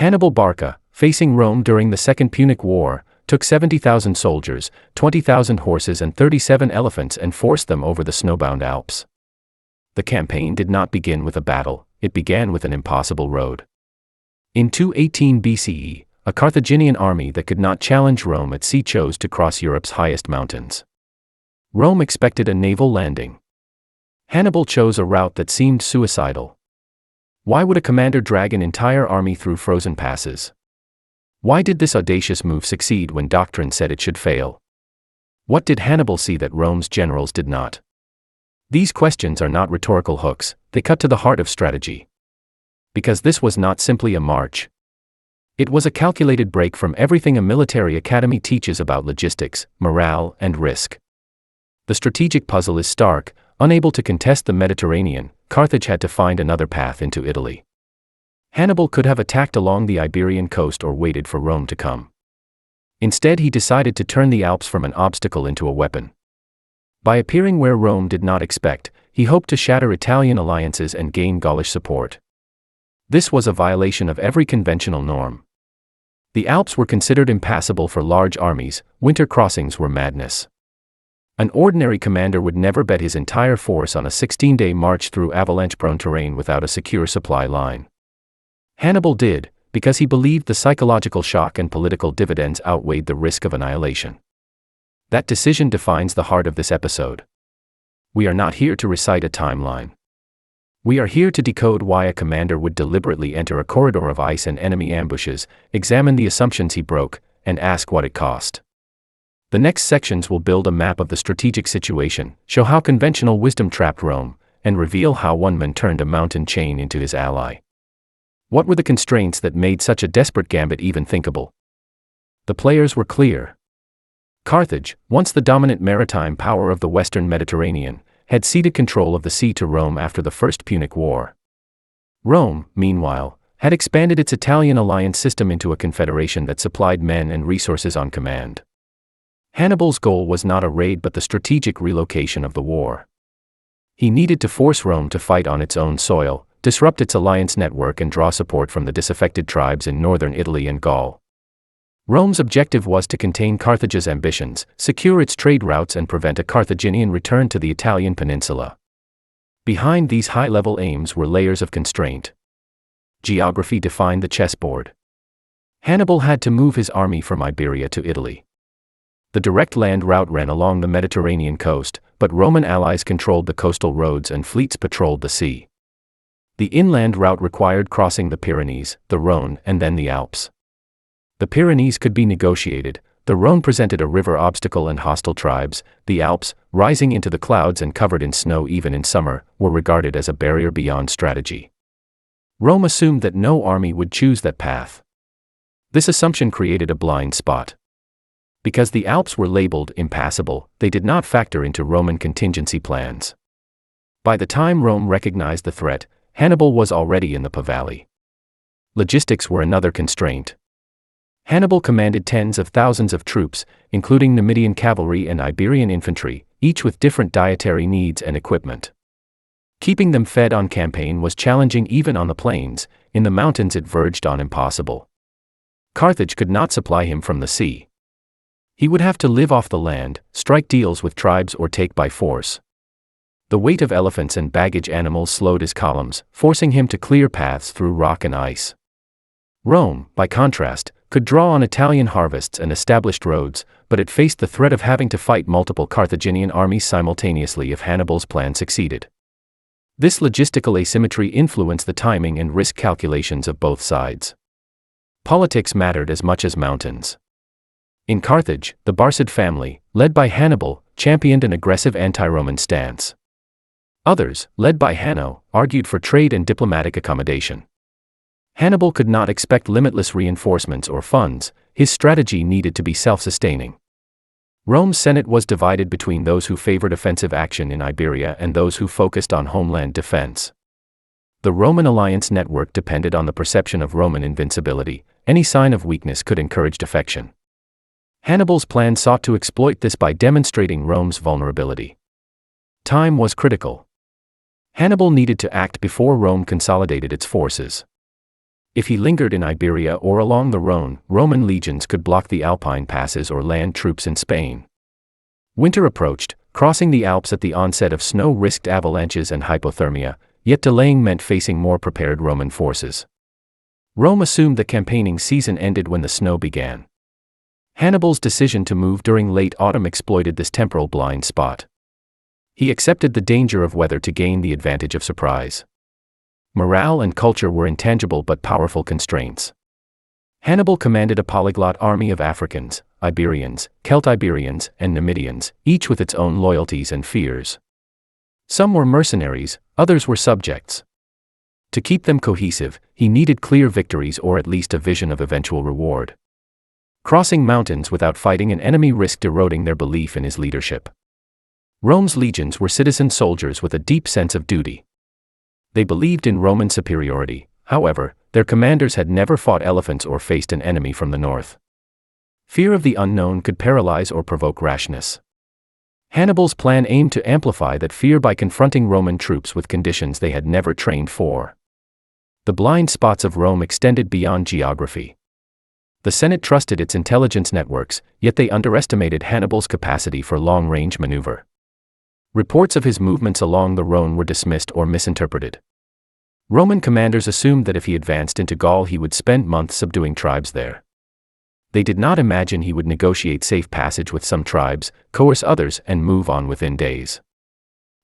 Hannibal Barca, facing Rome during the Second Punic War, took 70,000 soldiers, 20,000 horses and 37 elephants and forced them over the snowbound Alps. The campaign did not begin with a battle, it began with an impossible road. In 218 BCE, a Carthaginian army that could not challenge Rome at sea chose to cross Europe's highest mountains. Rome expected a naval landing. Hannibal chose a route that seemed suicidal. Why would a commander drag an entire army through frozen passes? Why did this audacious move succeed when doctrine said it should fail? What did Hannibal see that Rome's generals did not? These questions are not rhetorical hooks, they cut to the heart of strategy. Because this was not simply a march. It was a calculated break from everything a military academy teaches about logistics, morale, and risk. The strategic puzzle is stark. Unable to contest the Mediterranean, Carthage had to find another path into Italy. Hannibal could have attacked along the Iberian coast or waited for Rome to come. Instead, he decided to turn the Alps from an obstacle into a weapon. By appearing where Rome did not expect, he hoped to shatter Italian alliances and gain Gaulish support. This was a violation of every conventional norm. The Alps were considered impassable for large armies, winter crossings were madness. An ordinary commander would never bet his entire force on a 16-day march through avalanche-prone terrain without a secure supply line. Hannibal did, because he believed the psychological shock and political dividends outweighed the risk of annihilation. That decision defines the heart of this episode. We are not here to recite a timeline. We are here to decode why a commander would deliberately enter a corridor of ice and enemy ambushes, examine the assumptions he broke, and ask what it cost. The next sections will build a map of the strategic situation, show how conventional wisdom trapped Rome, and reveal how one man turned a mountain chain into his ally. What were the constraints that made such a desperate gambit even thinkable? The players were clear. Carthage, once the dominant maritime power of the Western Mediterranean, had ceded control of the sea to Rome after the First Punic War. Rome, meanwhile, had expanded its Italian alliance system into a confederation that supplied men and resources on command. Hannibal's goal was not a raid but the strategic relocation of the war. He needed to force Rome to fight on its own soil, disrupt its alliance network and draw support from the disaffected tribes in northern Italy and Gaul. Rome's objective was to contain Carthage's ambitions, secure its trade routes and prevent a Carthaginian return to the Italian peninsula. Behind these high-level aims were layers of constraint. Geography defined the chessboard. Hannibal had to move his army from Iberia to Italy. The direct land route ran along the Mediterranean coast, but Roman allies controlled the coastal roads and fleets patrolled the sea. The inland route required crossing the Pyrenees, the Rhône, and then the Alps. The Pyrenees could be negotiated, the Rhône presented a river obstacle and hostile tribes, the Alps, rising into the clouds and covered in snow even in summer, were regarded as a barrier beyond strategy. Rome assumed that no army would choose that path. This assumption created a blind spot. Because the Alps were labeled impassable, they did not factor into Roman contingency plans. By the time Rome recognized the threat, Hannibal was already in the Po Valley. Logistics were another constraint. Hannibal commanded tens of thousands of troops, including Numidian cavalry and Iberian infantry, each with different dietary needs and equipment. Keeping them fed on campaign was challenging even on the plains, in the mountains it verged on impossible. Carthage could not supply him from the sea. He would have to live off the land, strike deals with tribes or take by force. The weight of elephants and baggage animals slowed his columns, forcing him to clear paths through rock and ice. Rome, by contrast, could draw on Italian harvests and established roads, but it faced the threat of having to fight multiple Carthaginian armies simultaneously if Hannibal's plan succeeded. This logistical asymmetry influenced the timing and risk calculations of both sides. Politics mattered as much as mountains. In Carthage, the Barcid family, led by Hannibal, championed an aggressive anti-Roman stance. Others, led by Hanno, argued for trade and diplomatic accommodation. Hannibal could not expect limitless reinforcements or funds, his strategy needed to be self-sustaining. Rome's Senate was divided between those who favored offensive action in Iberia and those who focused on homeland defense. The Roman alliance network depended on the perception of Roman invincibility. Any sign of weakness could encourage defection. Hannibal's plan sought to exploit this by demonstrating Rome's vulnerability. Time was critical. Hannibal needed to act before Rome consolidated its forces. If he lingered in Iberia or along the Rhone, Roman legions could block the Alpine passes or land troops in Spain. Winter approached. Crossing the Alps at the onset of snow risked avalanches and hypothermia, yet delaying meant facing more prepared Roman forces. Rome assumed the campaigning season ended when the snow began. Hannibal's decision to move during late autumn exploited this temporal blind spot. He accepted the danger of weather to gain the advantage of surprise. Morale and culture were intangible but powerful constraints. Hannibal commanded a polyglot army of Africans, Iberians, Celtiberians, and Numidians, each with its own loyalties and fears. Some were mercenaries, others were subjects. To keep them cohesive, he needed clear victories or at least a vision of eventual reward. Crossing mountains without fighting an enemy risked eroding their belief in his leadership. Rome's legions were citizen soldiers with a deep sense of duty. They believed in Roman superiority. However, their commanders had never fought elephants or faced an enemy from the north. Fear of the unknown could paralyze or provoke rashness. Hannibal's plan aimed to amplify that fear by confronting Roman troops with conditions they had never trained for. The blind spots of Rome extended beyond geography. The Senate trusted its intelligence networks, yet they underestimated Hannibal's capacity for long-range maneuver. Reports of his movements along the Rhone were dismissed or misinterpreted. Roman commanders assumed that if he advanced into Gaul he would spend months subduing tribes there. They did not imagine he would negotiate safe passage with some tribes, coerce others, and move on within days.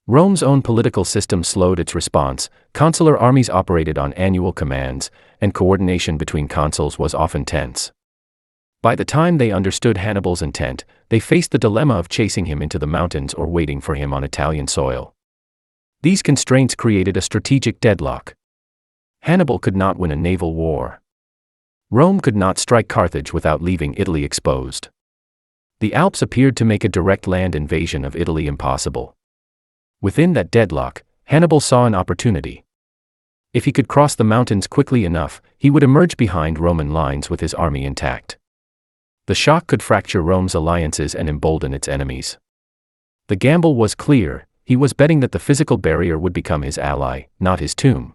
Rome's own political system slowed its response. Consular armies operated on annual commands, and coordination between consuls was often tense. By the time they understood Hannibal's intent, they faced the dilemma of chasing him into the mountains or waiting for him on Italian soil. These constraints created a strategic deadlock. Hannibal could not win a naval war. Rome could not strike Carthage without leaving Italy exposed. The Alps appeared to make a direct land invasion of Italy impossible. Within that deadlock, Hannibal saw an opportunity. If he could cross the mountains quickly enough, he would emerge behind Roman lines with his army intact. The shock could fracture Rome's alliances and embolden its enemies. The gamble was clear. He was betting that the physical barrier would become his ally, not his tomb.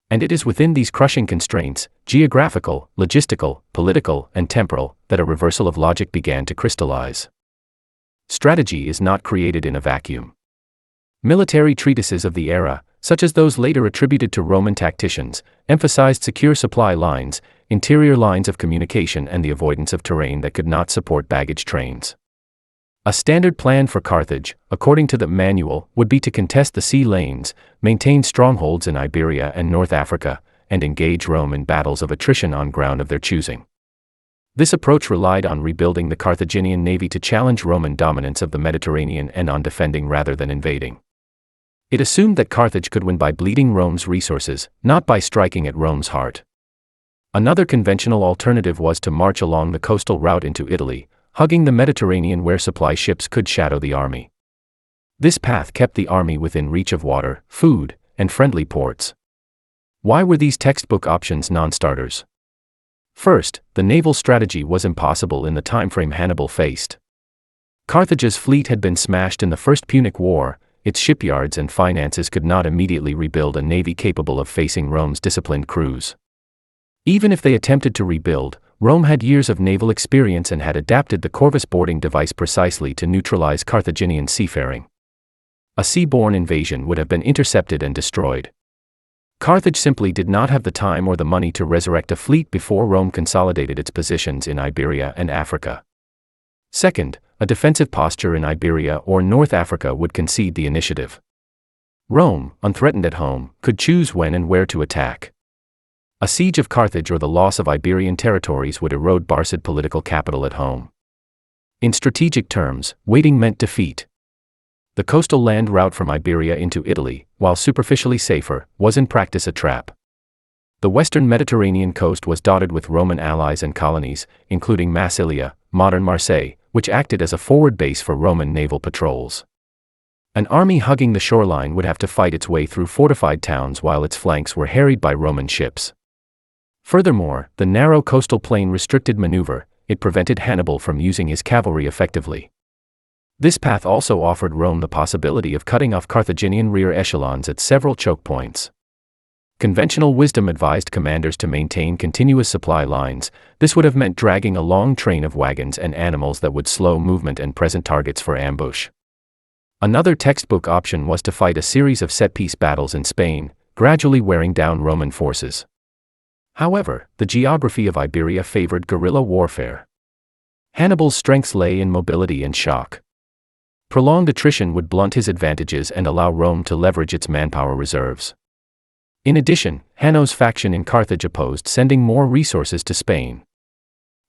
And it is within these crushing constraints, geographical, logistical, political, and temporal, that a reversal of logic began to crystallize. Strategy is not created in a vacuum. Military treatises of the era, such as those later attributed to Roman tacticians, emphasized secure supply lines, interior lines of communication, and the avoidance of terrain that could not support baggage trains. A standard plan for Carthage, according to the manual, would be to contest the sea lanes, maintain strongholds in Iberia and North Africa, and engage Rome in battles of attrition on ground of their choosing. This approach relied on rebuilding the Carthaginian navy to challenge Roman dominance of the Mediterranean and on defending rather than invading. It assumed that Carthage could win by bleeding Rome's resources, not by striking at Rome's heart. Another conventional alternative was to march along the coastal route into Italy, hugging the Mediterranean where supply ships could shadow the army. This path kept the army within reach of water, food, and friendly ports. Why were these textbook options non-starters? First, the naval strategy was impossible in the timeframe Hannibal faced. Carthage's fleet had been smashed in the First Punic War. Its shipyards and finances could not immediately rebuild a navy capable of facing Rome's disciplined crews. Even if they attempted to rebuild, Rome had years of naval experience and had adapted the Corvus boarding device precisely to neutralize Carthaginian seafaring. A sea-borne invasion would have been intercepted and destroyed. Carthage simply did not have the time or the money to resurrect a fleet before Rome consolidated its positions in Iberia and Africa. Second, a defensive posture in Iberia or North Africa would concede the initiative. Rome, unthreatened at home, could choose when and where to attack. A siege of Carthage or the loss of Iberian territories would erode Barcid political capital at home. In strategic terms, waiting meant defeat. The coastal land route from Iberia into Italy, while superficially safer, was in practice a trap. The western Mediterranean coast was dotted with Roman allies and colonies, including Massilia, modern Marseille, which acted as a forward base for Roman naval patrols. An army hugging the shoreline would have to fight its way through fortified towns while its flanks were harried by Roman ships. Furthermore, the narrow coastal plain restricted maneuver. It prevented Hannibal from using his cavalry effectively. This path also offered Rome the possibility of cutting off Carthaginian rear echelons at several choke points. Conventional wisdom advised commanders to maintain continuous supply lines. This would have meant dragging a long train of wagons and animals that would slow movement and present targets for ambush. Another textbook option was to fight a series of set-piece battles in Spain, gradually wearing down Roman forces. However, the geography of Iberia favored guerrilla warfare. Hannibal's strengths lay in mobility and shock. Prolonged attrition would blunt his advantages and allow Rome to leverage its manpower reserves. In addition, Hanno's faction in Carthage opposed sending more resources to Spain.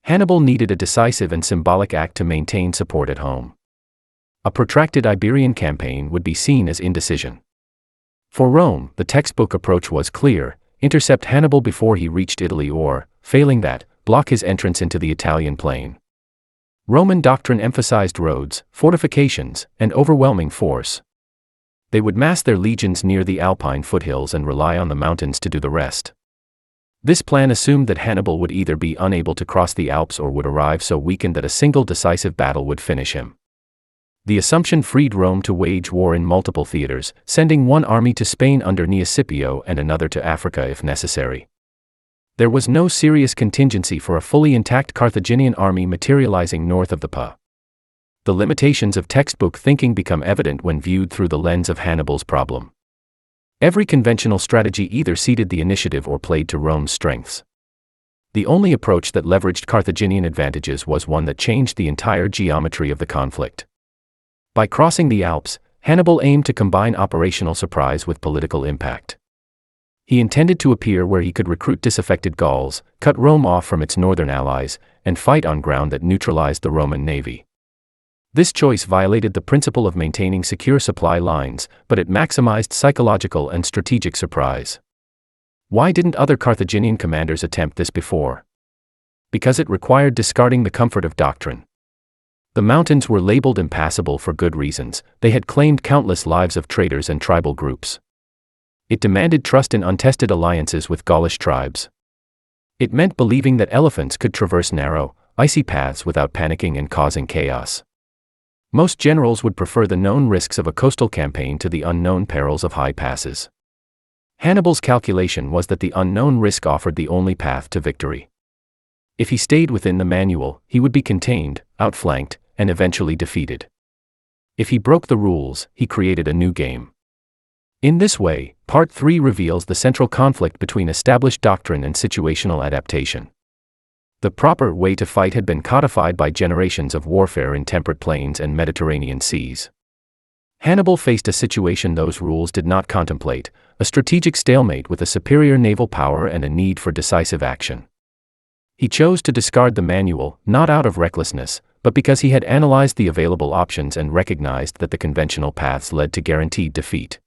Hannibal needed a decisive and symbolic act to maintain support at home. A protracted Iberian campaign would be seen as indecision. For Rome, the textbook approach was clear: intercept Hannibal before he reached Italy or, failing that, block his entrance into the Italian plain. Roman doctrine emphasized roads, fortifications, and overwhelming force. They would mass their legions near the Alpine foothills and rely on the mountains to do the rest. This plan assumed that Hannibal would either be unable to cross the Alps or would arrive so weakened that a single decisive battle would finish him. The assumption freed Rome to wage war in multiple theaters, sending one army to Spain under Scipio and another to Africa if necessary. There was no serious contingency for a fully intact Carthaginian army materializing north of the Po. The limitations of textbook thinking become evident when viewed through the lens of Hannibal's problem. Every conventional strategy either ceded the initiative or played to Rome's strengths. The only approach that leveraged Carthaginian advantages was one that changed the entire geometry of the conflict. By crossing the Alps, Hannibal aimed to combine operational surprise with political impact. He intended to appear where he could recruit disaffected Gauls, cut Rome off from its northern allies, and fight on ground that neutralized the Roman navy. This choice violated the principle of maintaining secure supply lines, but it maximized psychological and strategic surprise. Why didn't other Carthaginian commanders attempt this before? Because it required discarding the comfort of doctrine. The mountains were labeled impassable for good reasons. They had claimed countless lives of traders and tribal groups. It demanded trust in untested alliances with Gaulish tribes. It meant believing that elephants could traverse narrow, icy paths without panicking and causing chaos. Most generals would prefer the known risks of a coastal campaign to the unknown perils of high passes. Hannibal's calculation was that the unknown risk offered the only path to victory. If he stayed within the manual, he would be contained, outflanked, and eventually defeated. If he broke the rules, he created a new game. In this way, Part 3 reveals the central conflict between established doctrine and situational adaptation. The proper way to fight had been codified by generations of warfare in temperate plains and Mediterranean seas. Hannibal faced a situation those rules did not contemplate: a strategic stalemate with a superior naval power and a need for decisive action. He chose to discard the manual, not out of recklessness, but because he had analyzed the available options and recognized that the conventional paths led to guaranteed defeat.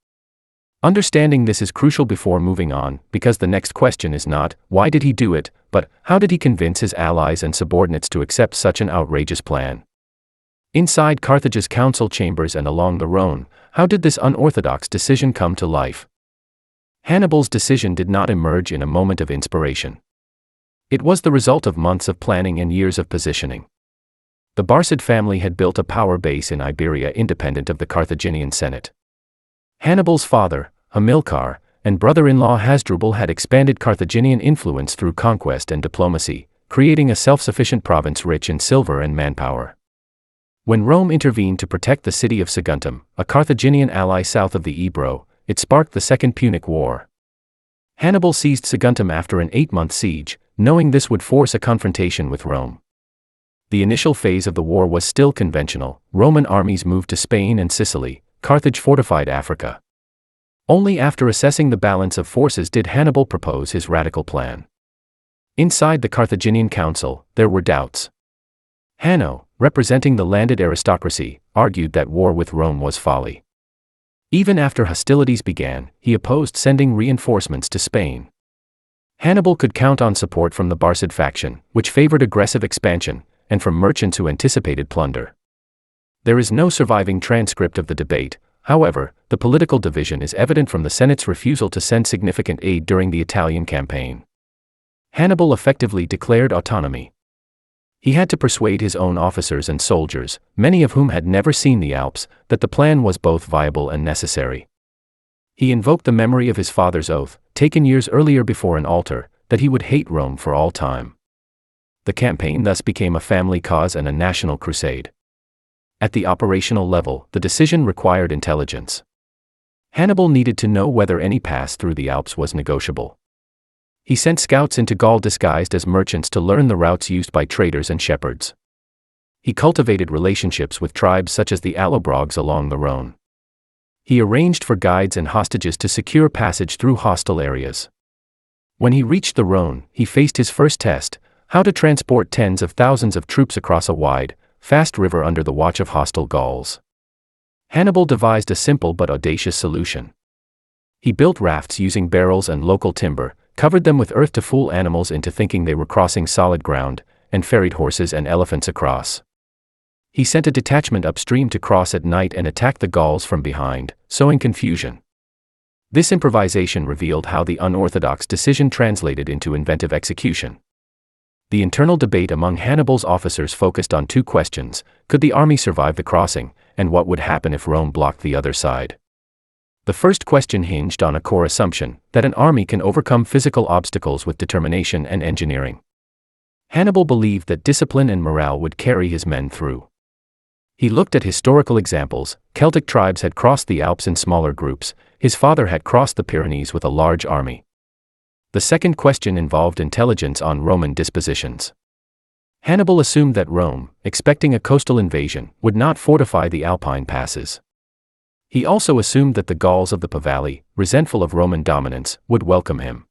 Understanding this is crucial before moving on, because the next question is not, why did he do it, but, how did he convince his allies and subordinates to accept such an outrageous plan? Inside Carthage's council chambers and along the Rhone, how did this unorthodox decision come to life? Hannibal's decision did not emerge in a moment of inspiration. It was the result of months of planning and years of positioning. The Barcid family had built a power base in Iberia independent of the Carthaginian Senate. Hannibal's father, Hamilcar, and brother-in-law Hasdrubal had expanded Carthaginian influence through conquest and diplomacy, creating a self-sufficient province rich in silver and manpower. When Rome intervened to protect the city of Saguntum, a Carthaginian ally south of the Ebro, it sparked the Second Punic War. Hannibal seized Saguntum after an 8-month siege, knowing this would force a confrontation with Rome. The initial phase of the war was still conventional. Roman armies moved to Spain and Sicily. Carthage fortified Africa. Only after assessing the balance of forces did Hannibal propose his radical plan. Inside the Carthaginian council, there were doubts. Hanno, representing the landed aristocracy, argued that war with Rome was folly. Even after hostilities began, he opposed sending reinforcements to Spain. Hannibal could count on support from the Barcid faction, which favored aggressive expansion, and from merchants who anticipated plunder. There is no surviving transcript of the debate. However, the political division is evident from the Senate's refusal to send significant aid during the Italian campaign. Hannibal effectively declared autonomy. He had to persuade his own officers and soldiers, many of whom had never seen the Alps, that the plan was both viable and necessary. He invoked the memory of his father's oath, taken years earlier before an altar, that he would hate Rome for all time. The campaign thus became a family cause and a national crusade. At the operational level, the decision required intelligence. Hannibal needed to know whether any pass through the Alps was negotiable. He sent scouts into Gaul disguised as merchants to learn the routes used by traders and shepherds. He cultivated relationships with tribes such as the Allobroges along the Rhone. He arranged for guides and hostages to secure passage through hostile areas. When he reached the Rhone, he faced his first test: how to transport tens of thousands of troops across a wide, fast river under the watch of hostile Gauls. Hannibal devised a simple but audacious solution. He built rafts using barrels and local timber, covered them with earth to fool animals into thinking they were crossing solid ground, and ferried horses and elephants across. He sent a detachment upstream to cross at night and attack the Gauls from behind, sowing confusion. This improvisation revealed how the unorthodox decision translated into inventive execution. The internal debate among Hannibal's officers focused on two questions: could the army survive the crossing, and what would happen if Rome blocked the other side? The first question hinged on a core assumption, that an army can overcome physical obstacles with determination and engineering. Hannibal believed that discipline and morale would carry his men through. He looked at historical examples. Celtic tribes had crossed the Alps in smaller groups. His father had crossed the Pyrenees with a large army. The second question involved intelligence on Roman dispositions. Hannibal assumed that Rome, expecting a coastal invasion, would not fortify the Alpine passes. He also assumed that the Gauls of the Po Valley, resentful of Roman dominance, would welcome him.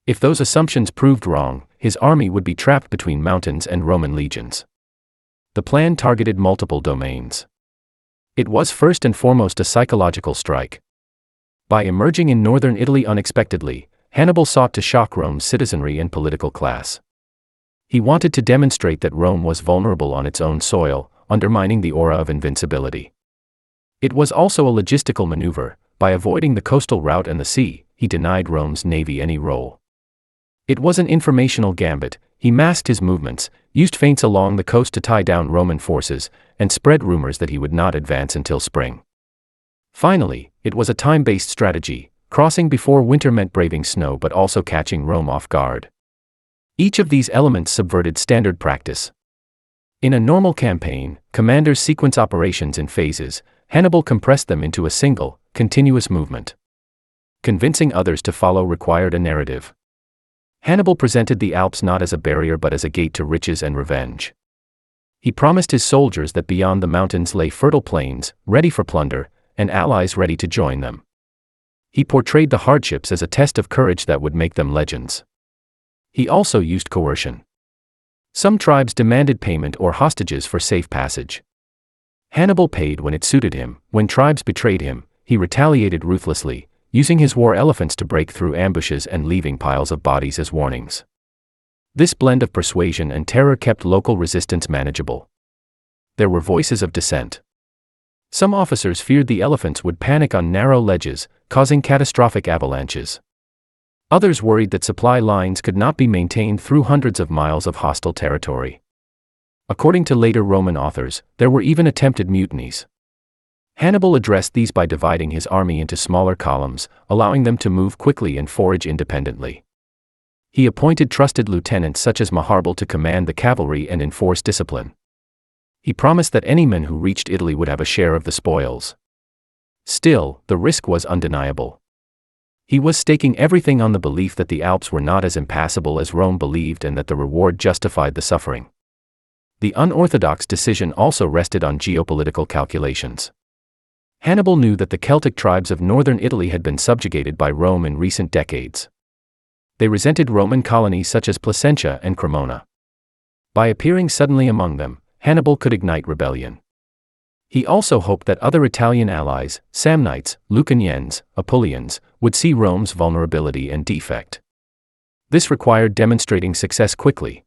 If those assumptions proved wrong, his army would be trapped between mountains and Roman legions. The plan targeted multiple domains. It was first and foremost a psychological strike. By emerging in northern Italy unexpectedly, Hannibal sought to shock Rome's citizenry and political class. He wanted to demonstrate that Rome was vulnerable on its own soil, undermining the aura of invincibility. It was also a logistical maneuver. By avoiding the coastal route and the sea, he denied Rome's navy any role. It was an informational gambit. He masked his movements, used feints along the coast to tie down Roman forces, and spread rumors that he would not advance until spring. Finally, it was a time-based strategy. Crossing before winter meant braving snow but also catching Rome off guard. Each of these elements subverted standard practice. In a normal campaign, commanders sequence operations in phases. Hannibal compressed them into a single, continuous movement. Convincing others to follow required a narrative. Hannibal presented the Alps not as a barrier but as a gate to riches and revenge. He promised his soldiers that beyond the mountains lay fertile plains, ready for plunder, and allies ready to join them. He portrayed the hardships as a test of courage that would make them legends. He also used coercion. Some tribes demanded payment or hostages for safe passage. Hannibal paid when it suited him. When tribes betrayed him, he retaliated ruthlessly, using his war elephants to break through ambushes and leaving piles of bodies as warnings. This blend of persuasion and terror kept local resistance manageable. There were voices of dissent. Some officers feared the elephants would panic on narrow ledges, causing catastrophic avalanches. Others worried that supply lines could not be maintained through hundreds of miles of hostile territory. According to later Roman authors, there were even attempted mutinies. Hannibal addressed these by dividing his army into smaller columns, allowing them to move quickly and forage independently. He appointed trusted lieutenants such as Hannibal to command the cavalry and enforce discipline. He promised that any men who reached Italy would have a share of the spoils. Still, the risk was undeniable. He was staking everything on the belief that the Alps were not as impassable as Rome believed and that the reward justified the suffering. The unorthodox decision also rested on geopolitical calculations. Hannibal knew that the Celtic tribes of northern Italy had been subjugated by Rome in recent decades. They resented Roman colonies such as Placentia and Cremona. By appearing suddenly among them, Hannibal could ignite rebellion. He also hoped that other Italian allies, Samnites, Lucanians, Apulians, would see Rome's vulnerability and defect. This required demonstrating success quickly.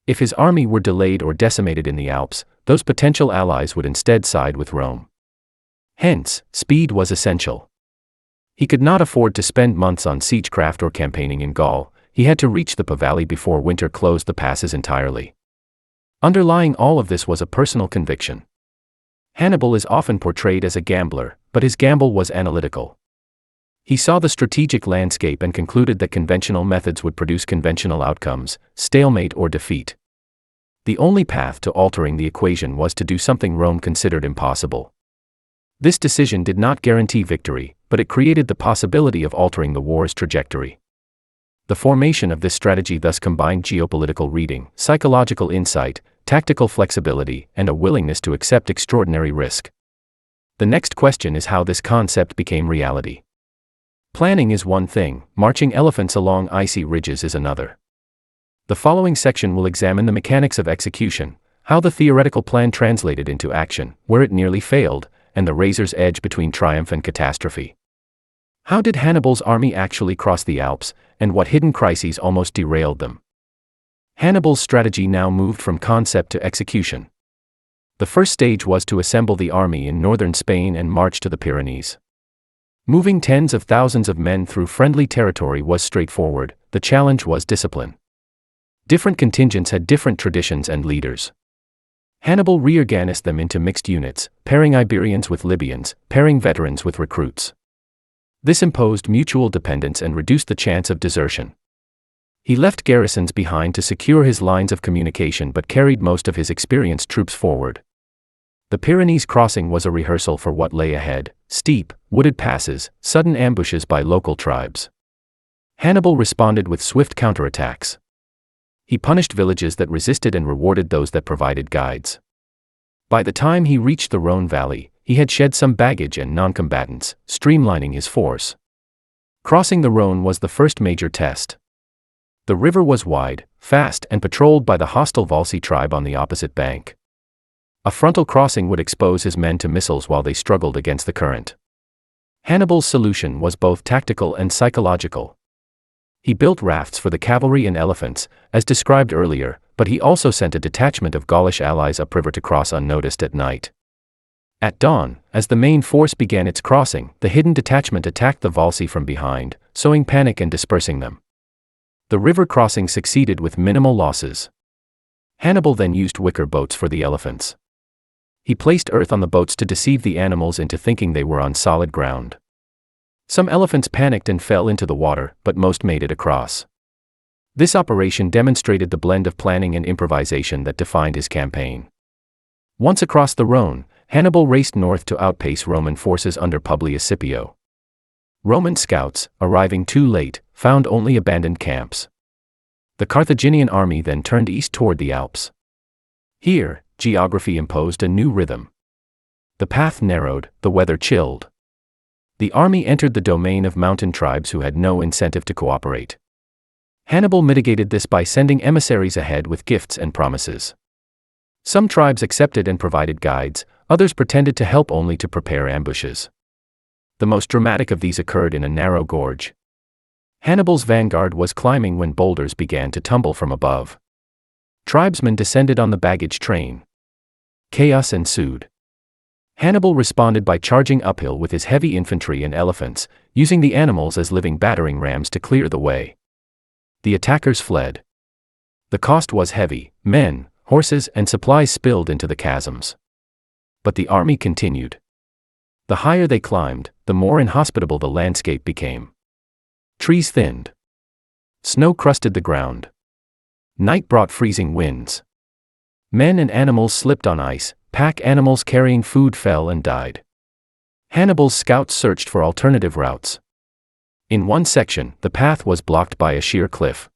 If his army were delayed or decimated in the Alps, those potential allies would instead side with Rome. Hence, speed was essential. He could not afford to spend months on siegecraft or campaigning in Gaul. He had to reach the Po Valley before winter closed the passes entirely. Underlying all of this was a personal conviction. Hannibal is often portrayed as a gambler, but his gamble was analytical. He saw the strategic landscape and concluded that conventional methods would produce conventional outcomes, stalemate or defeat. The only path to altering the equation was to do something Rome considered impossible. This decision did not guarantee victory, but it created the possibility of altering the war's trajectory. The formation of this strategy thus combined geopolitical reading, psychological insight, tactical flexibility, and a willingness to accept extraordinary risk. The next question is how this concept became reality. Planning is one thing, marching elephants along icy ridges is another. The following section will examine the mechanics of execution, how the theoretical plan translated into action, where it nearly failed, and the razor's edge between triumph and catastrophe. How did Hannibal's army actually cross the Alps, and what hidden crises almost derailed them? Hannibal's strategy now moved from concept to execution. The first stage was to assemble the army in northern Spain and march to the Pyrenees. Moving tens of thousands of men through friendly territory was straightforward, the challenge was discipline. Different contingents had different traditions and leaders. Hannibal reorganized them into mixed units, pairing Iberians with Libyans, pairing veterans with recruits. This imposed mutual dependence and reduced the chance of desertion. He left garrisons behind to secure his lines of communication but carried most of his experienced troops forward. The Pyrenees crossing was a rehearsal for what lay ahead: steep, wooded passes, sudden ambushes by local tribes. Hannibal responded with swift counterattacks. He punished villages that resisted and rewarded those that provided guides. By the time he reached the Rhone Valley, he had shed some baggage and non-combatants, streamlining his force. Crossing the Rhone was the first major test. The river was wide, fast, and patrolled by the hostile Volsi tribe on the opposite bank. A frontal crossing would expose his men to missiles while they struggled against the current. Hannibal's solution was both tactical and psychological. He built rafts for the cavalry and elephants, as described earlier, but he also sent a detachment of Gaulish allies upriver to cross unnoticed at night. At dawn, as the main force began its crossing, the hidden detachment attacked the Volsi from behind, sowing panic and dispersing them. The river crossing succeeded with minimal losses. Hannibal then used wicker boats for the elephants. He placed earth on the boats to deceive the animals into thinking they were on solid ground. Some elephants panicked and fell into the water, but most made it across. This operation demonstrated the blend of planning and improvisation that defined his campaign. Once across the Rhone, Hannibal raced north to outpace Roman forces under Publius Scipio. Roman scouts, arriving too late, found only abandoned camps. The Carthaginian army then turned east toward the Alps. Here, geography imposed a new rhythm. The path narrowed, the weather chilled. The army entered the domain of mountain tribes who had no incentive to cooperate. Hannibal mitigated this by sending emissaries ahead with gifts and promises. Some tribes accepted and provided guides, others pretended to help only to prepare ambushes. The most dramatic of these occurred in a narrow gorge. Hannibal's vanguard was climbing when boulders began to tumble from above. Tribesmen descended on the baggage train. Chaos ensued. Hannibal responded by charging uphill with his heavy infantry and elephants, using the animals as living battering rams to clear the way. The attackers fled. The cost was heavy: men, horses, and supplies spilled into the chasms. But the army continued. The higher they climbed, the more inhospitable the landscape became. Trees thinned. Snow crusted the ground. Night brought freezing winds. Men and animals slipped on ice, pack animals carrying food fell and died. Hannibal's scouts searched for alternative routes. In one section, the path was blocked by a sheer cliff.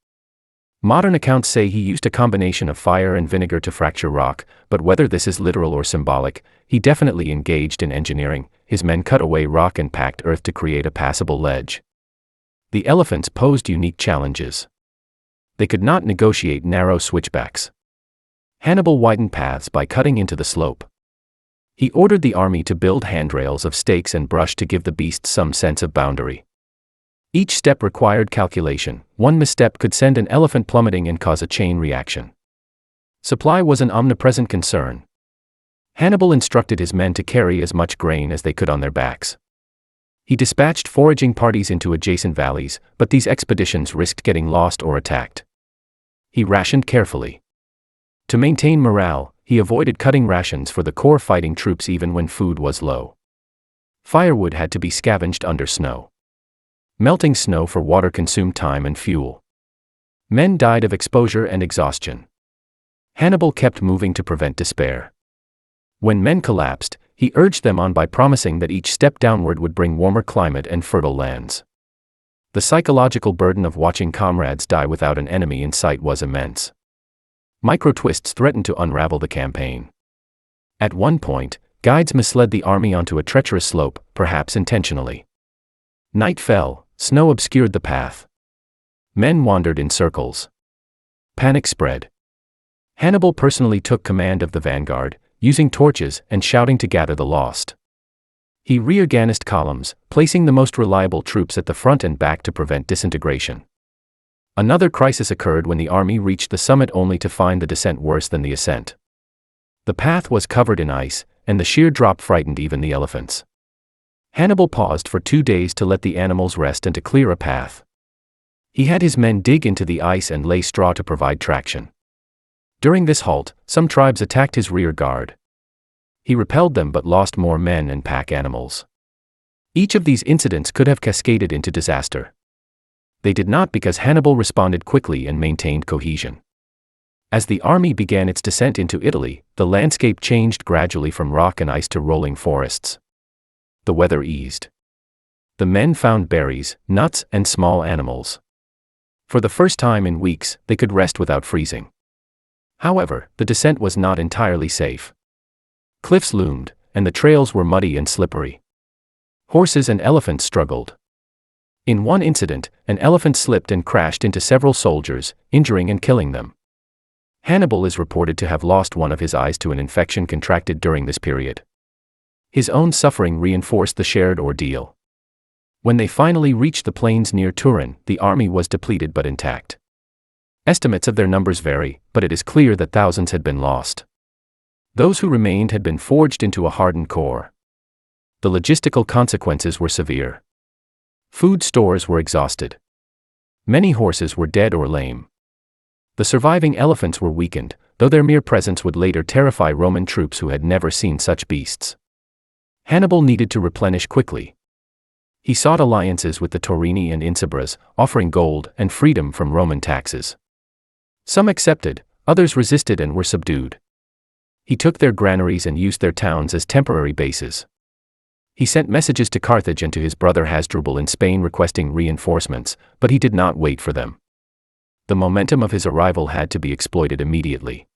Modern accounts say he used a combination of fire and vinegar to fracture rock, but whether this is literal or symbolic, he definitely engaged in engineering. His men cut away rock and packed earth to create a passable ledge. The elephants posed unique challenges. They could not negotiate narrow switchbacks. Hannibal widened paths by cutting into the slope. He ordered the army to build handrails of stakes and brush to give the beasts some sense of boundary. Each step required calculation. One misstep could send an elephant plummeting and cause a chain reaction. Supply was an omnipresent concern. Hannibal instructed his men to carry as much grain as they could on their backs. He dispatched foraging parties into adjacent valleys, but these expeditions risked getting lost or attacked. He rationed carefully. To maintain morale, he avoided cutting rations for the core fighting troops even when food was low. Firewood had to be scavenged under snow. Melting snow for water consumed time and fuel. Men died of exposure and exhaustion. Hannibal kept moving to prevent despair. When men collapsed, he urged them on by promising that each step downward would bring warmer climate and fertile lands. The psychological burden of watching comrades die without an enemy in sight was immense. Micro-twists threatened to unravel the campaign. At one point, guides misled the army onto a treacherous slope, perhaps intentionally. Night fell, snow obscured the path. Men wandered in circles. Panic spread. Hannibal personally took command of the vanguard, using torches and shouting to gather the lost. He reorganized columns, placing the most reliable troops at the front and back to prevent disintegration. Another crisis occurred when the army reached the summit only to find the descent worse than the ascent. The path was covered in ice, and the sheer drop frightened even the elephants. Hannibal paused for 2 days to let the animals rest and to clear a path. He had his men dig into the ice and lay straw to provide traction. During this halt, some tribes attacked his rear guard. He repelled them but lost more men and pack animals. Each of these incidents could have cascaded into disaster. They did not because Hannibal responded quickly and maintained cohesion. As the army began its descent into Italy, the landscape changed gradually from rock and ice to rolling forests. The weather eased. The men found berries, nuts, and small animals. For the first time in weeks, they could rest without freezing. However, the descent was not entirely safe. Cliffs loomed, and the trails were muddy and slippery. Horses and elephants struggled. In one incident, an elephant slipped and crashed into several soldiers, injuring and killing them. Hannibal is reported to have lost one of his eyes to an infection contracted during this period. His own suffering reinforced the shared ordeal. When they finally reached the plains near Turin, the army was depleted but intact. Estimates of their numbers vary, but it is clear that thousands had been lost. Those who remained had been forged into a hardened core. The logistical consequences were severe. Food stores were exhausted. Many horses were dead or lame. The surviving elephants were weakened, though their mere presence would later terrify Roman troops who had never seen such beasts. Hannibal needed to replenish quickly. He sought alliances with the Taurini and Insubres, offering gold and freedom from Roman taxes. Some accepted, others resisted and were subdued. He took their granaries and used their towns as temporary bases. He sent messages to Carthage and to his brother Hasdrubal in Spain requesting reinforcements, but he did not wait for them. The momentum of his arrival had to be exploited immediately.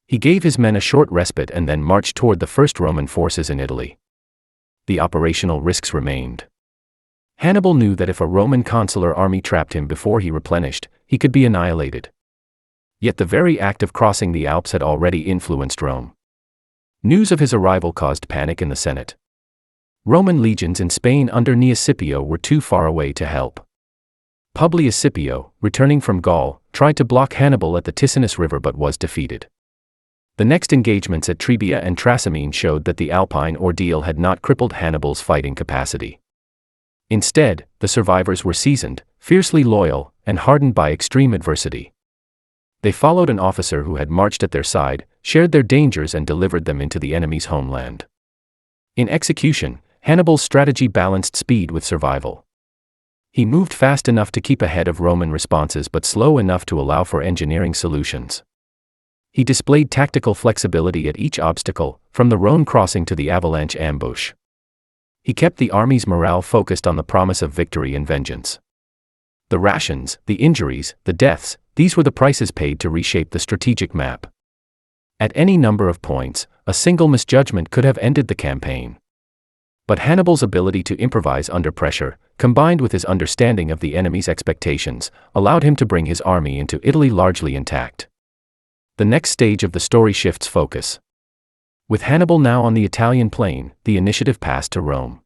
He gave his men a short respite and then marched toward the first Roman forces in Italy. The operational risks remained. Hannibal knew that if a Roman consular army trapped him before he replenished, he could be annihilated. Yet the very act of crossing the Alps had already influenced Rome. News of his arrival caused panic in the Senate. Roman legions in Spain under Gnaeus Scipio were too far away to help. Publius Scipio, returning from Gaul, tried to block Hannibal at the Ticinus River but was defeated. The next engagements at Trebia and Trasimene showed that the Alpine ordeal had not crippled Hannibal's fighting capacity. Instead, the survivors were seasoned, fiercely loyal, and hardened by extreme adversity. They followed an officer who had marched at their side, shared their dangers and delivered them into the enemy's homeland. In execution, Hannibal's strategy balanced speed with survival. He moved fast enough to keep ahead of Roman responses but slow enough to allow for engineering solutions. He displayed tactical flexibility at each obstacle, from the Rhone crossing to the avalanche ambush. He kept the army's morale focused on the promise of victory and vengeance. The rations, the injuries, the deaths, these were the prices paid to reshape the strategic map. At any number of points, a single misjudgment could have ended the campaign. But Hannibal's ability to improvise under pressure, combined with his understanding of the enemy's expectations, allowed him to bring his army into Italy largely intact. The next stage of the story shifts focus. With Hannibal now on the Italian plain, the initiative passed to Rome.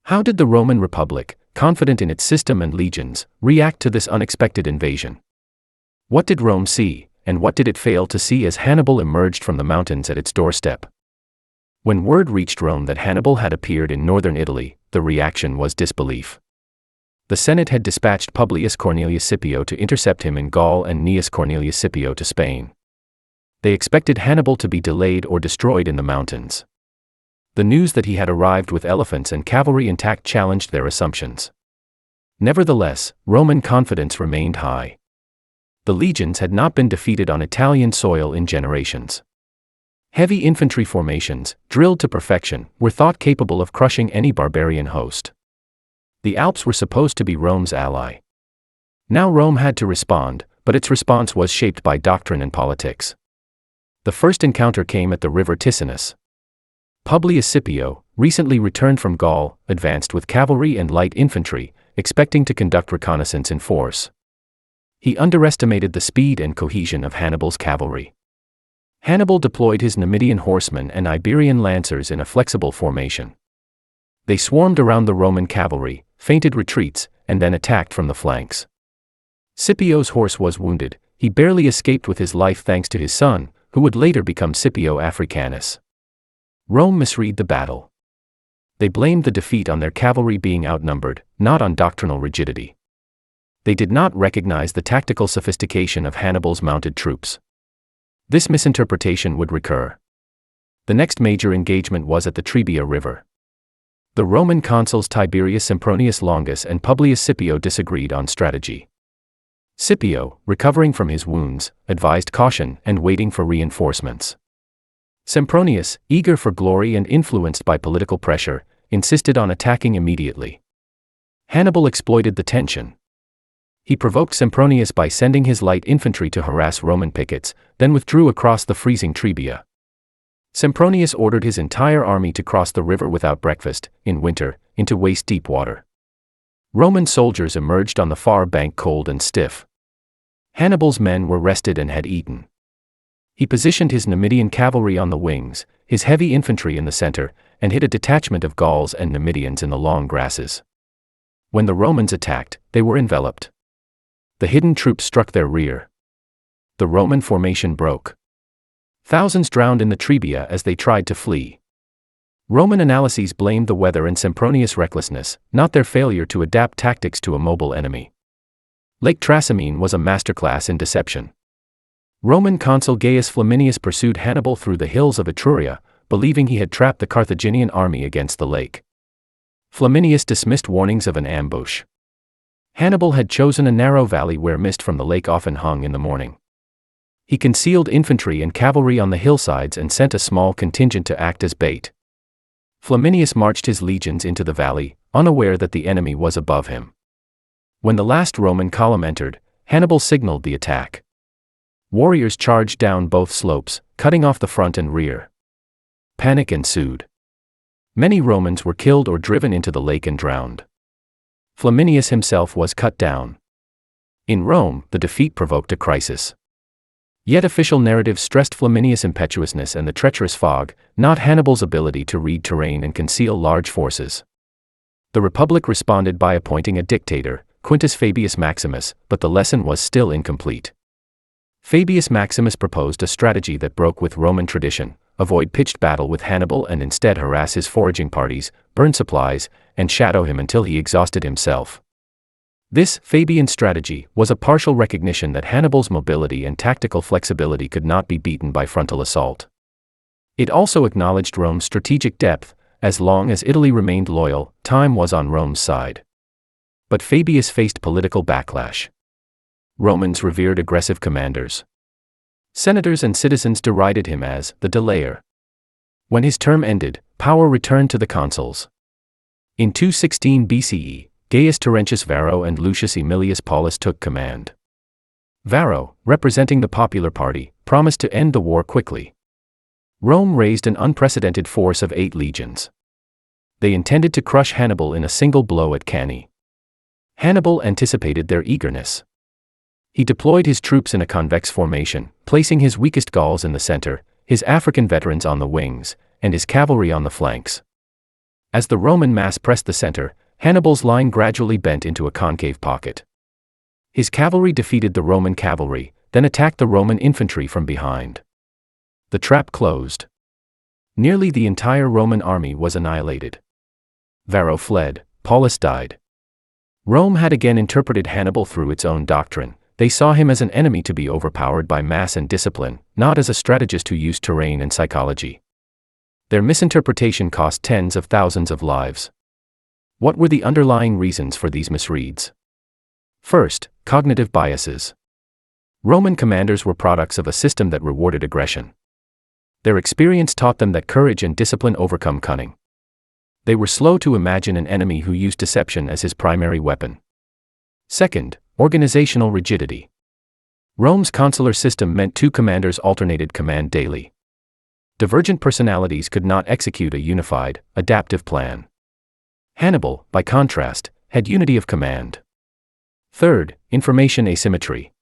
How did the Roman Republic, confident in its system and legions, react to this unexpected invasion? What did Rome see, and what did it fail to see as Hannibal emerged from the mountains at its doorstep? When word reached Rome that Hannibal had appeared in northern Italy, the reaction was disbelief. The Senate had dispatched Publius Cornelius Scipio to intercept him in Gaul and Gnaeus Cornelius Scipio to Spain. They expected Hannibal to be delayed or destroyed in the mountains. The news that he had arrived with elephants and cavalry intact challenged their assumptions. Nevertheless, Roman confidence remained high. The legions had not been defeated on Italian soil in generations. Heavy infantry formations, drilled to perfection, were thought capable of crushing any barbarian host. The Alps were supposed to be Rome's ally. Now Rome had to respond, but its response was shaped by doctrine and politics. The first encounter came at the river Ticinus. Publius Scipio, recently returned from Gaul, advanced with cavalry and light infantry, expecting to conduct reconnaissance in force. He underestimated the speed and cohesion of Hannibal's cavalry. Hannibal deployed his Numidian horsemen and Iberian lancers in a flexible formation. They swarmed around the Roman cavalry, feinted retreats, and then attacked from the flanks. Scipio's horse was wounded. He barely escaped with his life thanks to his son, who would later become Scipio Africanus. Rome misread the battle. They blamed the defeat on their cavalry being outnumbered, not on doctrinal rigidity. They did not recognize the tactical sophistication of Hannibal's mounted troops. This misinterpretation would recur. The next major engagement was at the Trebia River. The Roman consuls Tiberius Sempronius Longus and Publius Scipio disagreed on strategy. Scipio, recovering from his wounds, advised caution and waiting for reinforcements. Sempronius, eager for glory and influenced by political pressure, insisted on attacking immediately. Hannibal exploited the tension. He provoked Sempronius by sending his light infantry to harass Roman pickets, then withdrew across the freezing Trebia. Sempronius ordered his entire army to cross the river without breakfast, in winter, into waist-deep water. Roman soldiers emerged on the far bank cold and stiff. Hannibal's men were rested and had eaten. He positioned his Numidian cavalry on the wings, his heavy infantry in the center, and hid a detachment of Gauls and Numidians in the long grasses. When the Romans attacked, they were enveloped. The hidden troops struck their rear. The Roman formation broke. Thousands drowned in the Trebia as they tried to flee. Roman analyses blamed the weather and Sempronius' recklessness, not their failure to adapt tactics to a mobile enemy. Lake Trasimene was a masterclass in deception. Roman consul Gaius Flaminius pursued Hannibal through the hills of Etruria, believing he had trapped the Carthaginian army against the lake. Flaminius dismissed warnings of an ambush. Hannibal had chosen a narrow valley where mist from the lake often hung in the morning. He concealed infantry and cavalry on the hillsides and sent a small contingent to act as bait. Flaminius marched his legions into the valley, unaware that the enemy was above him. When the last Roman column entered, Hannibal signaled the attack. Warriors charged down both slopes, cutting off the front and rear. Panic ensued. Many Romans were killed or driven into the lake and drowned. Flaminius himself was cut down. In Rome, the defeat provoked a crisis. Yet official narratives stressed Flaminius' impetuousness and the treacherous fog, not Hannibal's ability to read terrain and conceal large forces. The Republic responded by appointing a dictator, Quintus Fabius Maximus, but the lesson was still incomplete. Fabius Maximus proposed a strategy that broke with Roman tradition: avoid pitched battle with Hannibal and instead harass his foraging parties, burn supplies, and shadow him until he exhausted himself. This Fabian strategy was a partial recognition that Hannibal's mobility and tactical flexibility could not be beaten by frontal assault. It also acknowledged Rome's strategic depth. As long as Italy remained loyal, time was on Rome's side. But Fabius faced political backlash. Romans revered aggressive commanders. Senators and citizens derided him as the delayer. When his term ended, power returned to the consuls. In 216 BCE, Gaius Terentius Varro and Lucius Aemilius Paulus took command. Varro, representing the popular party, promised to end the war quickly. Rome raised an unprecedented force of 8 legions. They intended to crush Hannibal in a single blow at Cannae. Hannibal anticipated their eagerness. He deployed his troops in a convex formation, placing his weakest Gauls in the center, his African veterans on the wings, and his cavalry on the flanks. As the Roman mass pressed the center, Hannibal's line gradually bent into a concave pocket. His cavalry defeated the Roman cavalry, then attacked the Roman infantry from behind. The trap closed. Nearly the entire Roman army was annihilated. Varro fled, Paulus died. Rome had again interpreted Hannibal through its own doctrine. They saw him as an enemy to be overpowered by mass and discipline, not as a strategist who used terrain and psychology. Their misinterpretation cost tens of thousands of lives. What were the underlying reasons for these misreads? First, cognitive biases. Roman commanders were products of a system that rewarded aggression. Their experience taught them that courage and discipline overcome cunning. They were slow to imagine an enemy who used deception as his primary weapon. Second, organizational rigidity. Rome's consular system meant two commanders alternated command daily. Divergent personalities could not execute a unified, adaptive plan. Hannibal, by contrast, had unity of command. Third, information asymmetry.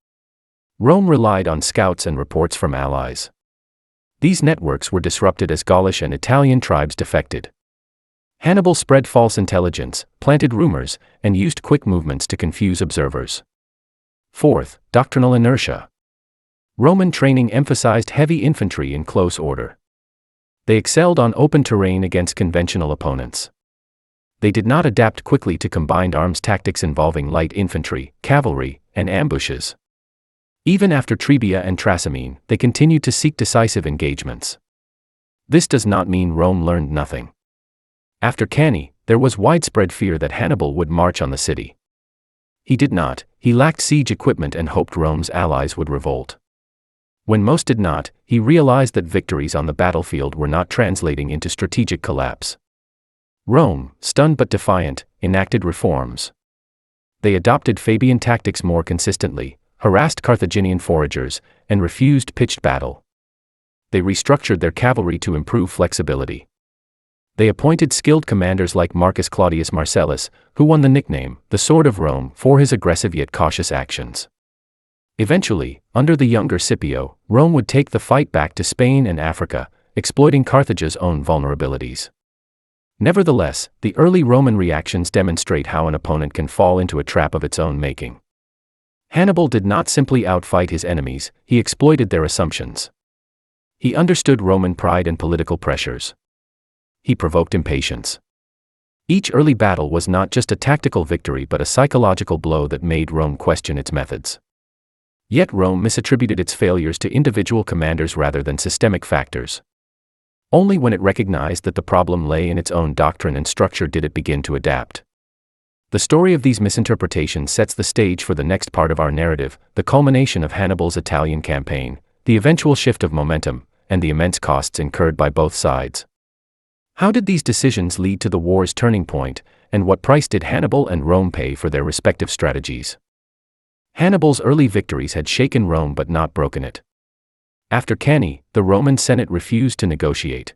Rome relied on scouts and reports from allies. These networks were disrupted as Gaulish and Italian tribes defected. Hannibal spread false intelligence, planted rumors, and used quick movements to confuse observers. Fourth, doctrinal inertia. Roman training emphasized heavy infantry in close order. They excelled on open terrain against conventional opponents. They did not adapt quickly to combined arms tactics involving light infantry, cavalry, and ambushes. Even after Trebia and Trasimene, they continued to seek decisive engagements. This does not mean Rome learned nothing. After Cannae, there was widespread fear that Hannibal would march on the city. He did not. He lacked siege equipment and hoped Rome's allies would revolt. When most did not, he realized that victories on the battlefield were not translating into strategic collapse. Rome, stunned but defiant, enacted reforms. They adopted Fabian tactics more consistently, harassed Carthaginian foragers, and refused pitched battle. They restructured their cavalry to improve flexibility. They appointed skilled commanders like Marcus Claudius Marcellus, who won the nickname, the Sword of Rome, for his aggressive yet cautious actions. Eventually, under the younger Scipio, Rome would take the fight back to Spain and Africa, exploiting Carthage's own vulnerabilities. Nevertheless, the early Roman reactions demonstrate how an opponent can fall into a trap of its own making. Hannibal did not simply outfight his enemies, he exploited their assumptions. He understood Roman pride and political pressures. He provoked impatience. Each early battle was not just a tactical victory but a psychological blow that made Rome question its methods. Yet Rome misattributed its failures to individual commanders rather than systemic factors. Only when it recognized that the problem lay in its own doctrine and structure did it begin to adapt. The story of these misinterpretations sets the stage for the next part of our narrative, the culmination of Hannibal's Italian campaign, the eventual shift of momentum, and the immense costs incurred by both sides. How did these decisions lead to the war's turning point, and what price did Hannibal and Rome pay for their respective strategies? Hannibal's early victories had shaken Rome but not broken it. After Cannae, the Roman Senate refused to negotiate.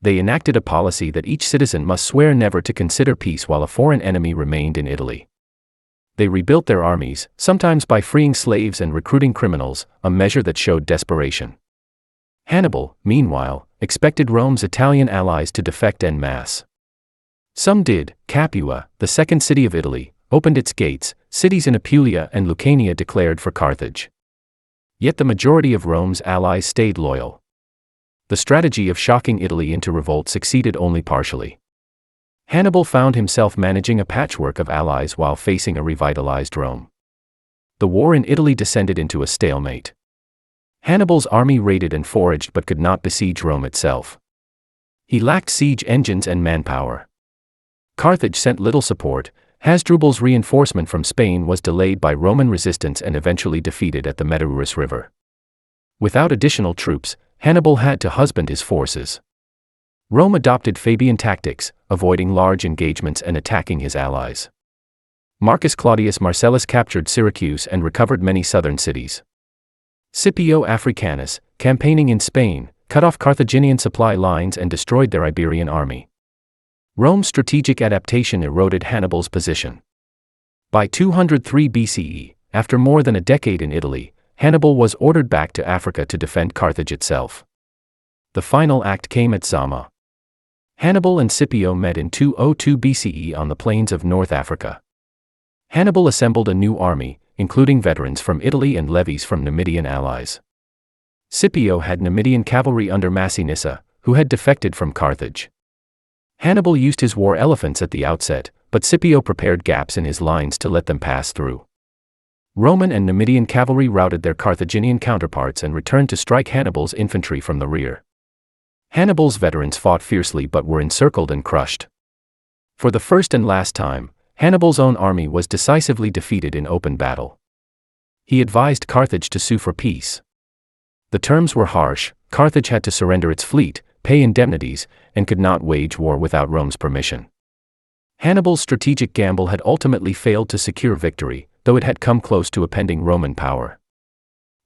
They enacted a policy that each citizen must swear never to consider peace while a foreign enemy remained in Italy. They rebuilt their armies, sometimes by freeing slaves and recruiting criminals, a measure that showed desperation. Hannibal, meanwhile, expected Rome's Italian allies to defect en masse. Some did. Capua, the second city of Italy, opened its gates. Cities in Apulia and Lucania declared for Carthage. Yet the majority of Rome's allies stayed loyal. The strategy of shocking Italy into revolt succeeded only partially. Hannibal found himself managing a patchwork of allies while facing a revitalized Rome. The war in Italy descended into a stalemate. Hannibal's army raided and foraged but could not besiege Rome itself. He lacked siege engines and manpower. Carthage sent little support. Hasdrubal's reinforcement from Spain was delayed by Roman resistance and eventually defeated at the Metaurus River. Without additional troops, Hannibal had to husband his forces. Rome adopted Fabian tactics, avoiding large engagements and attacking his allies. Marcus Claudius Marcellus captured Syracuse and recovered many southern cities. Scipio Africanus, campaigning in Spain, cut off Carthaginian supply lines and destroyed their Iberian army. Rome's strategic adaptation eroded Hannibal's position. By 203 BCE, after more than a decade in Italy, Hannibal was ordered back to Africa to defend Carthage itself. The final act came at Zama. Hannibal and Scipio met in 202 BCE on the plains of North Africa. Hannibal assembled a new army, including veterans from Italy and levies from Numidian allies. Scipio had Numidian cavalry under Massinissa, who had defected from Carthage. Hannibal used his war elephants at the outset, but Scipio prepared gaps in his lines to let them pass through. Roman and Numidian cavalry routed their Carthaginian counterparts and returned to strike Hannibal's infantry from the rear. Hannibal's veterans fought fiercely but were encircled and crushed. For the first and last time, Hannibal's own army was decisively defeated in open battle. He advised Carthage to sue for peace. The terms were harsh. Carthage had to surrender its fleet, pay indemnities, and could not wage war without Rome's permission. Hannibal's strategic gamble had ultimately failed to secure victory, though it had come close to a pending Roman power.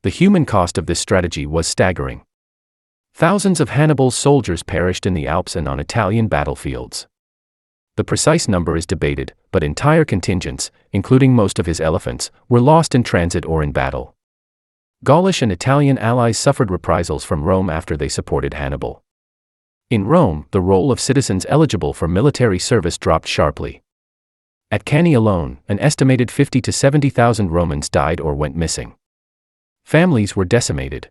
The human cost of this strategy was staggering. Thousands of Hannibal's soldiers perished in the Alps and on Italian battlefields. The precise number is debated, but entire contingents, including most of his elephants, were lost in transit or in battle. Gaulish and Italian allies suffered reprisals from Rome after they supported Hannibal. In Rome, the role of citizens eligible for military service dropped sharply. At Cannae alone, an estimated 50,000 to 70,000 Romans died or went missing. Families were decimated.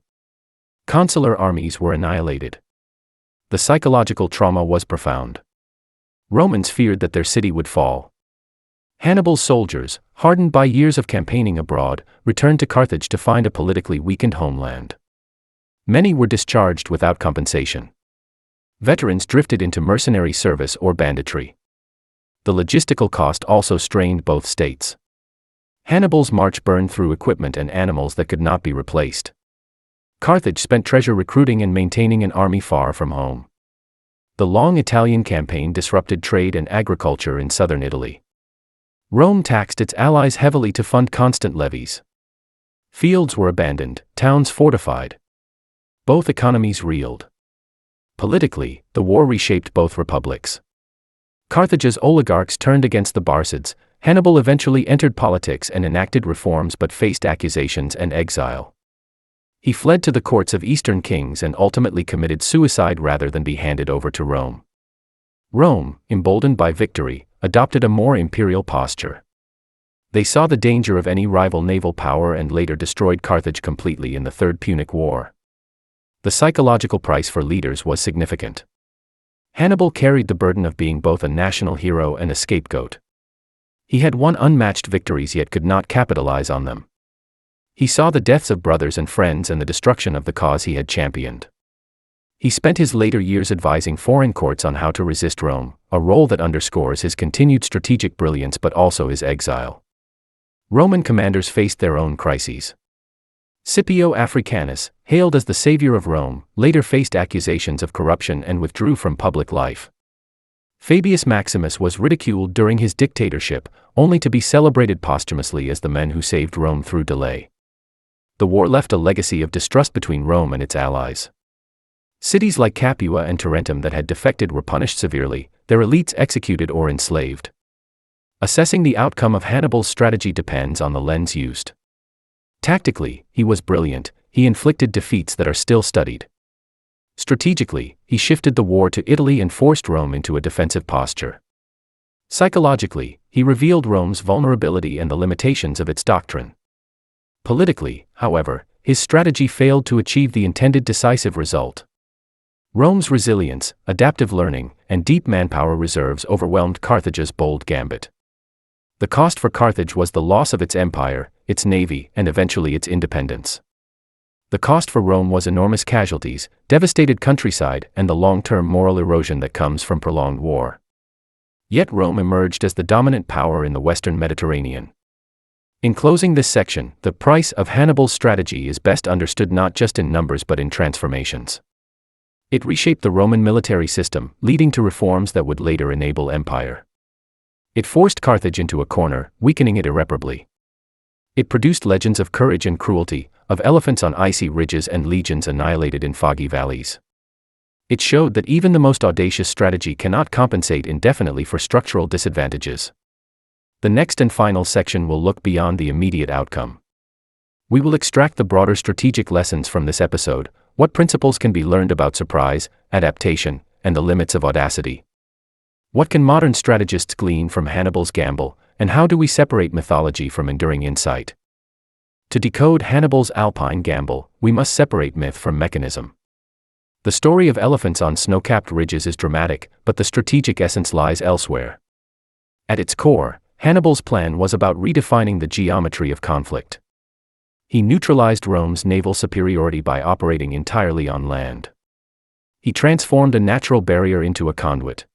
Consular armies were annihilated. The psychological trauma was profound. Romans feared that their city would fall. Hannibal's soldiers, hardened by years of campaigning abroad, returned to Carthage to find a politically weakened homeland. Many were discharged without compensation. Veterans drifted into mercenary service or banditry. The logistical cost also strained both states. Hannibal's march burned through equipment and animals that could not be replaced. Carthage spent treasure recruiting and maintaining an army far from home. The long Italian campaign disrupted trade and agriculture in southern Italy. Rome taxed its allies heavily to fund constant levies. Fields were abandoned, towns fortified. Both economies reeled. Politically, the war reshaped both republics. Carthage's oligarchs turned against the Barcids. Hannibal eventually entered politics and enacted reforms but faced accusations and exile. He fled to the courts of Eastern kings and ultimately committed suicide rather than be handed over to Rome. Rome, emboldened by victory, adopted a more imperial posture. They saw the danger of any rival naval power and later destroyed Carthage completely in the Third Punic War. The psychological price for leaders was significant. Hannibal carried the burden of being both a national hero and a scapegoat. He had won unmatched victories yet could not capitalize on them. He saw the deaths of brothers and friends and the destruction of the cause he had championed. He spent his later years advising foreign courts on how to resist Rome, a role that underscores his continued strategic brilliance but also his exile. Roman commanders faced their own crises. Scipio Africanus, hailed as the savior of Rome, later faced accusations of corruption and withdrew from public life. Fabius Maximus was ridiculed during his dictatorship, only to be celebrated posthumously as the man who saved Rome through delay. The war left a legacy of distrust between Rome and its allies. Cities like Capua and Tarentum that had defected were punished severely, their elites executed or enslaved. Assessing the outcome of Hannibal's strategy depends on the lens used. Tactically, he was brilliant. He inflicted defeats that are still studied. Strategically, he shifted the war to Italy and forced Rome into a defensive posture. Psychologically, he revealed Rome's vulnerability and the limitations of its doctrine. Politically, however, his strategy failed to achieve the intended decisive result. Rome's resilience, adaptive learning, and deep manpower reserves overwhelmed Carthage's bold gambit. The cost for Carthage was the loss of its empire, its navy, and eventually its independence. The cost for Rome was enormous casualties, devastated countryside, and the long-term moral erosion that comes from prolonged war. Yet Rome emerged as the dominant power in the Western Mediterranean. In closing this section, the price of Hannibal's strategy is best understood not just in numbers but in transformations. It reshaped the Roman military system, leading to reforms that would later enable empire. It forced Carthage into a corner, weakening it irreparably. It produced legends of courage and cruelty, of elephants on icy ridges and legions annihilated in foggy valleys. It showed that even the most audacious strategy cannot compensate indefinitely for structural disadvantages. The next and final section will look beyond the immediate outcome. We will extract the broader strategic lessons from this episode, what principles can be learned about surprise, adaptation, and the limits of audacity. What can modern strategists glean from Hannibal's gamble, and how do we separate mythology from enduring insight? To decode Hannibal's Alpine gamble, we must separate myth from mechanism. The story of elephants on snow-capped ridges is dramatic, but the strategic essence lies elsewhere. At its core, Hannibal's plan was about redefining the geometry of conflict. He neutralized Rome's naval superiority by operating entirely on land. He transformed a natural barrier into a conduit.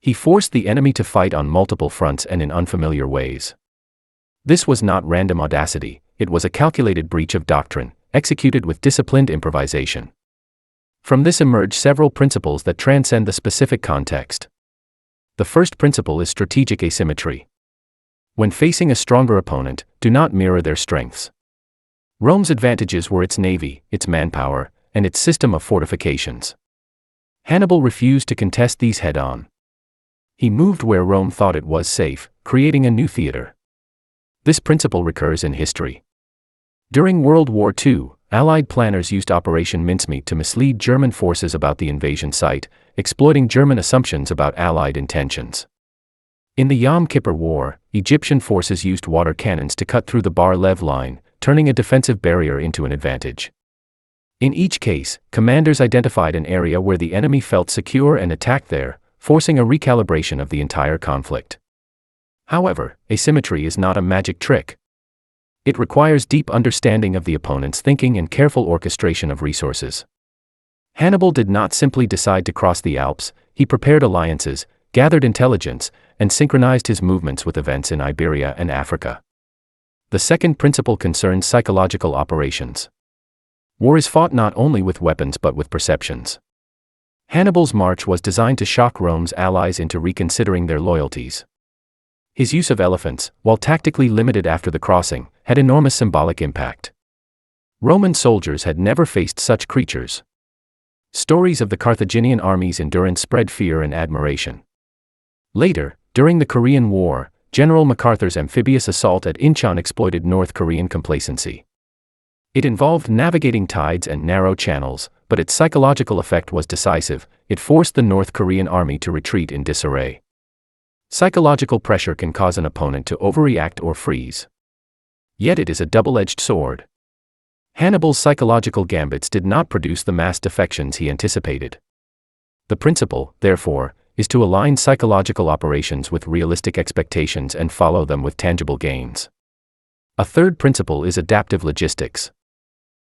He forced the enemy to fight on multiple fronts and in unfamiliar ways. This was not random audacity, it was a calculated breach of doctrine, executed with disciplined improvisation. From this emerge several principles that transcend the specific context. The first principle is strategic asymmetry. When facing a stronger opponent, do not mirror their strengths. Rome's advantages were its navy, its manpower, and its system of fortifications. Hannibal refused to contest these head-on. He moved where Rome thought it was safe, creating a new theater. This principle recurs in history. During World War II, Allied planners used Operation Mincemeat to mislead German forces about the invasion site, exploiting German assumptions about Allied intentions. In the Yom Kippur War, Egyptian forces used water cannons to cut through the Bar-Lev line, turning a defensive barrier into an advantage. In each case, commanders identified an area where the enemy felt secure and attacked there, forcing a recalibration of the entire conflict. However, asymmetry is not a magic trick. It requires deep understanding of the opponent's thinking and careful orchestration of resources. Hannibal did not simply decide to cross the Alps, he prepared alliances, gathered intelligence, and synchronized his movements with events in Iberia and Africa. The second principle concerns psychological operations. War is fought not only with weapons but with perceptions. Hannibal's march was designed to shock Rome's allies into reconsidering their loyalties. His use of elephants, while tactically limited after the crossing, had enormous symbolic impact. Roman soldiers had never faced such creatures. Stories of the Carthaginian army's endurance spread fear and admiration. Later, during the Korean War, General MacArthur's amphibious assault at Incheon exploited North Korean complacency. It involved navigating tides and narrow channels, but its psychological effect was decisive. It forced the North Korean army to retreat in disarray. Psychological pressure can cause an opponent to overreact or freeze. Yet it is a double-edged sword. Hannibal's psychological gambits did not produce the mass defections he anticipated. The principle, therefore, is to align psychological operations with realistic expectations and follow them with tangible gains. A third principle is adaptive logistics.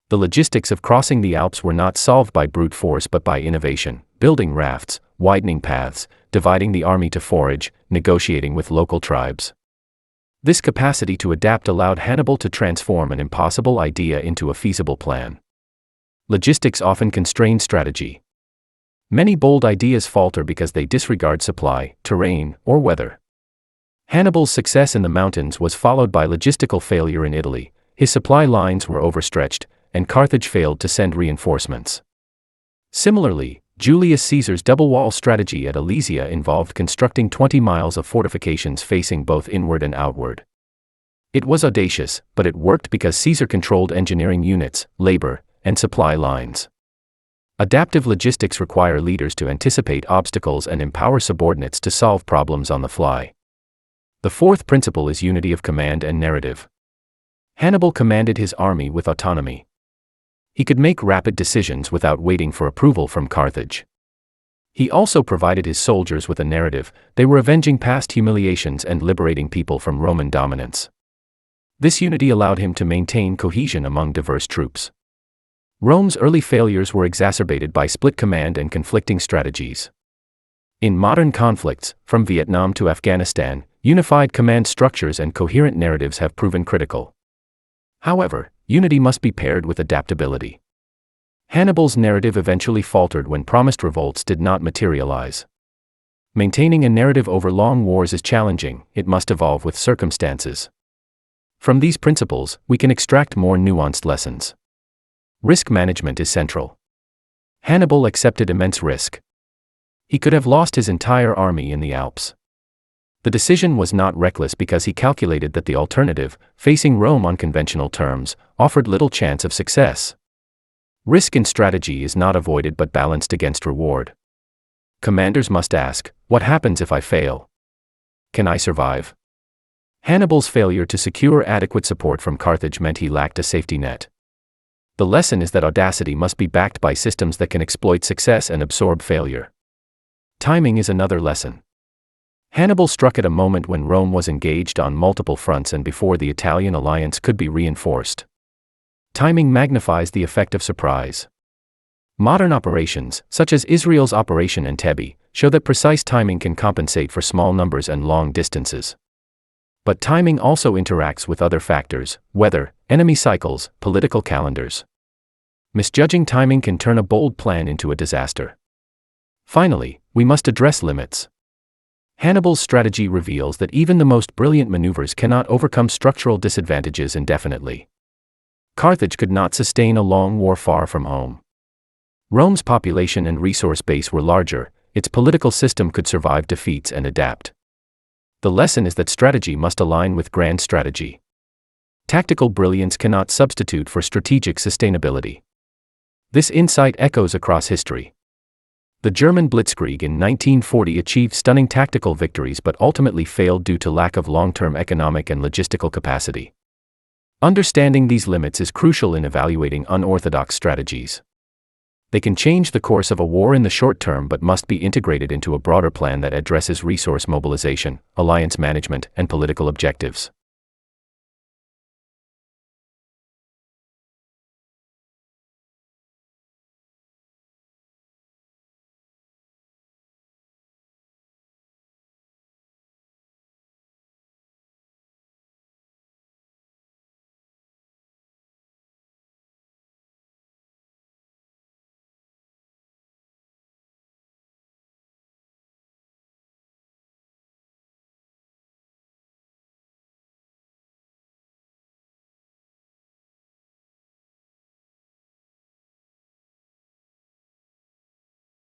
The logistics of crossing the Alps were not solved by brute force but by innovation, building rafts, widening paths, dividing the army to forage, negotiating with local tribes. This capacity to adapt allowed Hannibal to transform an impossible idea into a feasible plan. Logistics often constrain strategy. Many bold ideas falter because they disregard supply, terrain, or weather. Hannibal's success in the mountains was followed by logistical failure in Italy. His supply lines were overstretched, and Carthage failed to send reinforcements. Similarly, Julius Caesar's double-wall strategy at Alesia involved constructing 20 miles of fortifications facing both inward and outward. It was audacious, but it worked because Caesar controlled engineering units, labor, and supply lines. Adaptive logistics require leaders to anticipate obstacles and empower subordinates to solve problems on the fly. The fourth principle is unity of command and narrative. Hannibal commanded his army with autonomy. He could make rapid decisions without waiting for approval from Carthage. He also provided his soldiers with a narrative. They were avenging past humiliations and liberating people from Roman dominance. This unity allowed him to maintain cohesion among diverse troops. Rome's early failures were exacerbated by split command and conflicting strategies. In modern conflicts, from Vietnam to Afghanistan, unified command structures and coherent narratives have proven critical. However, unity must be paired with adaptability. Hannibal's narrative eventually faltered when promised revolts did not materialize. Maintaining a narrative over long wars is challenging, it must evolve with circumstances. From these principles, we can extract more nuanced lessons. Risk management is central. Hannibal accepted immense risk. He could have lost his entire army in the Alps. The decision was not reckless because he calculated that the alternative, facing Rome on conventional terms, offered little chance of success. Risk in strategy is not avoided but balanced against reward. Commanders must ask, what happens if I fail? Can I survive? Hannibal's failure to secure adequate support from Carthage meant he lacked a safety net. The lesson is that audacity must be backed by systems that can exploit success and absorb failure. Timing is another lesson. Hannibal struck at a moment when Rome was engaged on multiple fronts and before the Italian alliance could be reinforced. Timing magnifies the effect of surprise. Modern operations, such as Israel's Operation Entebbe, show that precise timing can compensate for small numbers and long distances. But timing also interacts with other factors: weather, enemy cycles, political calendars. Misjudging timing can turn a bold plan into a disaster. Finally, we must address limits. Hannibal's strategy reveals that even the most brilliant maneuvers cannot overcome structural disadvantages indefinitely. Carthage could not sustain a long war far from home. Rome's population and resource base were larger, its political system could survive defeats and adapt. The lesson is that strategy must align with grand strategy. Tactical brilliance cannot substitute for strategic sustainability. This insight echoes across history. The German Blitzkrieg in 1940 achieved stunning tactical victories but ultimately failed due to lack of long-term economic and logistical capacity. Understanding these limits is crucial in evaluating unorthodox strategies. They can change the course of a war in the short term but must be integrated into a broader plan that addresses resource mobilization, alliance management, and political objectives.